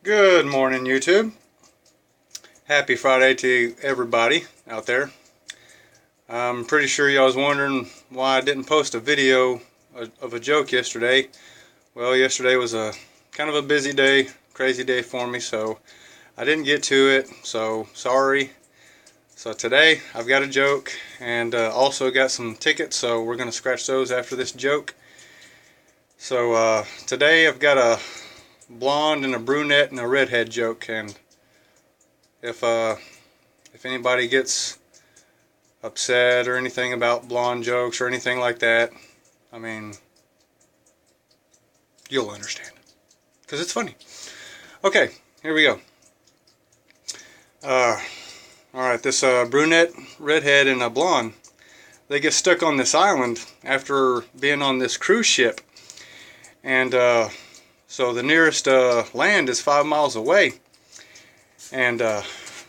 Good morning, YouTube. Happy Friday to everybody out there. I'm pretty sure y'all was wondering why I didn't post a video of a joke yesterday. Well, yesterday was a kind of a busy day, crazy day for me, so I didn't get to it, so sorry. So today I've got a joke and also got some tickets, so we're going to scratch those after this joke. So today I've got a blonde and a brunette and a redhead joke, and if anybody gets upset or anything about blonde jokes or anything like that, I mean, you'll understand because it's funny. Okay, here we go. Alright, this brunette, redhead, and a blonde, they get stuck on this island after being on this cruise ship, and so the nearest land is 5 miles away, and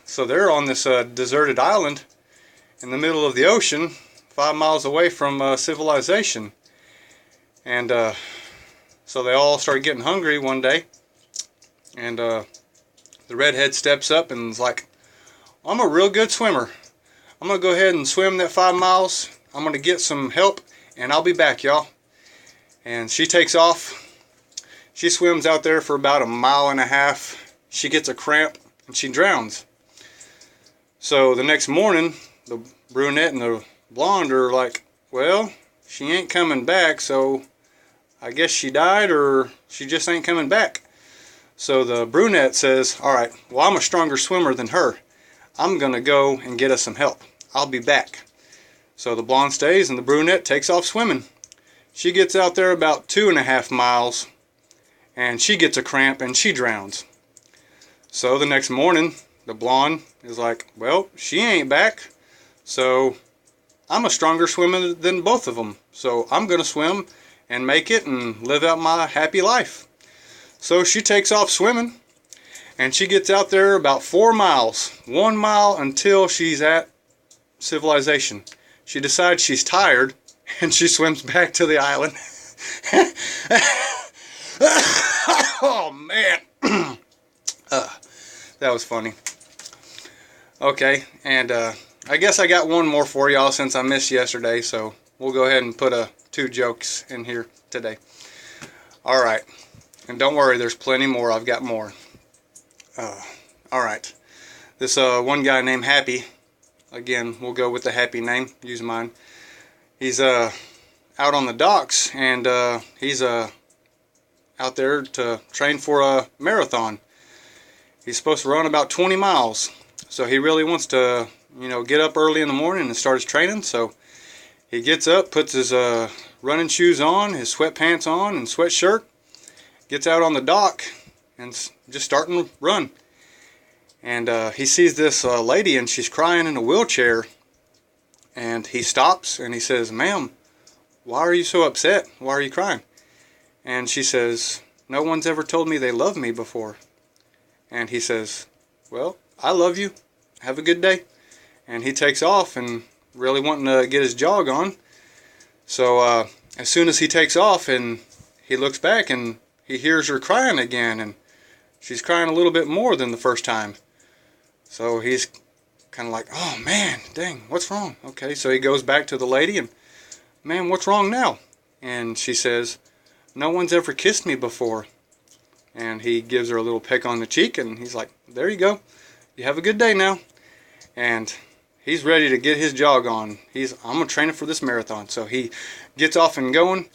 so they're on this deserted island in the middle of the ocean, 5 miles away from civilization. And so they all start getting hungry one day, and the redhead steps up and is like, I'm a real good swimmer. I'm going to go ahead and swim that 5 miles. I'm going to get some help, and I'll be back, y'all. And she takes off. She swims out there for about 1.5 miles. She gets a cramp, and she drowns. So the next morning, the brunette and the blonde are like, well, she ain't coming back, so I guess she died, or she just ain't coming back. So the brunette says, alright, well, I'm a stronger swimmer than her. I'm gonna go and get us some help. I'll be back. So the blonde stays and the brunette takes off swimming. She gets out there about 2.5 miles, and she gets a cramp and she drowns. So the next morning, the blonde is like, well, she ain't back, so I'm a stronger swimmer than both of them, so I'm gonna swim and make it and live out my happy life. So she takes off swimming, and she gets out there about 4 miles, 1 mile until she's at civilization. She decides she's tired, and she swims back to the island. Oh man, that was funny. Okay, and I guess I got one more for y'all since I missed yesterday, so we'll go ahead and put 2 jokes in here today. Alright, and don't worry, there's plenty more. I've got more. Alright, this one guy named Happy, again, we'll go with the Happy name, use mine. He's out on the docks, and he's out there to train for a marathon. He's supposed to run about 20 miles, so he really wants to, get up early in the morning and start his training. So he gets up, puts his running shoes on, his sweatpants on, and sweatshirt, gets out on the dock, and just starting to run. And he sees this lady, and she's crying in a wheelchair, and he stops and he says, ma'am, why are you so upset? Why are you crying? And she says, no one's ever told me they love me before. And he says, well, I love you. Have a good day. And he takes off and really wanting to get his jog on. So as soon as he takes off and he looks back and he hears her crying again, and she's crying a little bit more than the first time. So he's kind of like, oh man, dang, what's wrong? Okay, so he goes back to the lady and, man, what's wrong now? And she says, no one's ever kissed me before. And he gives her a little peck on the cheek, and he's like, there you go. You have a good day now. And he's ready to get his jog on. I'm going to train for this marathon. So he gets off and going.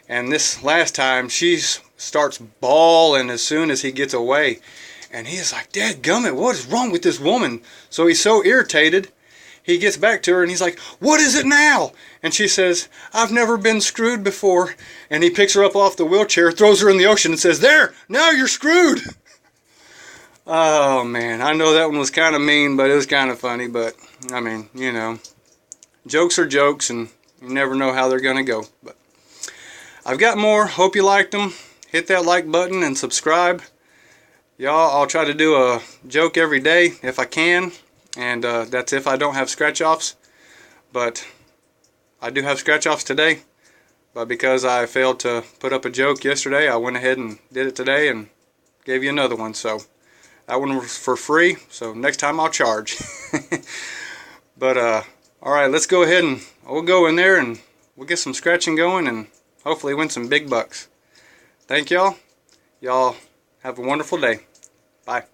And this last time, she starts bawling as soon as he gets away. And he's like, dadgummit, what is wrong with this woman? So he's so irritated, he gets back to her and he's like, what is it now? And she says, I've never been screwed before. And he picks her up off the wheelchair, throws her in the ocean, and says, there, now you're screwed. Oh man, I know that one was kind of mean, but it was kind of funny. But I mean, jokes are jokes, and you never know how they're gonna go. But I've got more. Hope you liked them. Hit that like button and subscribe. Y'all, I'll try to do a joke every day if I can, and that's if I don't have scratch-offs. But I do have scratch-offs today, but because I failed to put up a joke yesterday, I went ahead and did it today and gave you another one. So that one was for free, so next time I'll charge. But alright, let's go ahead and we'll go in there and we'll get some scratching going and hopefully win some big bucks. Thank y'all. Y'all have a wonderful day. Bye.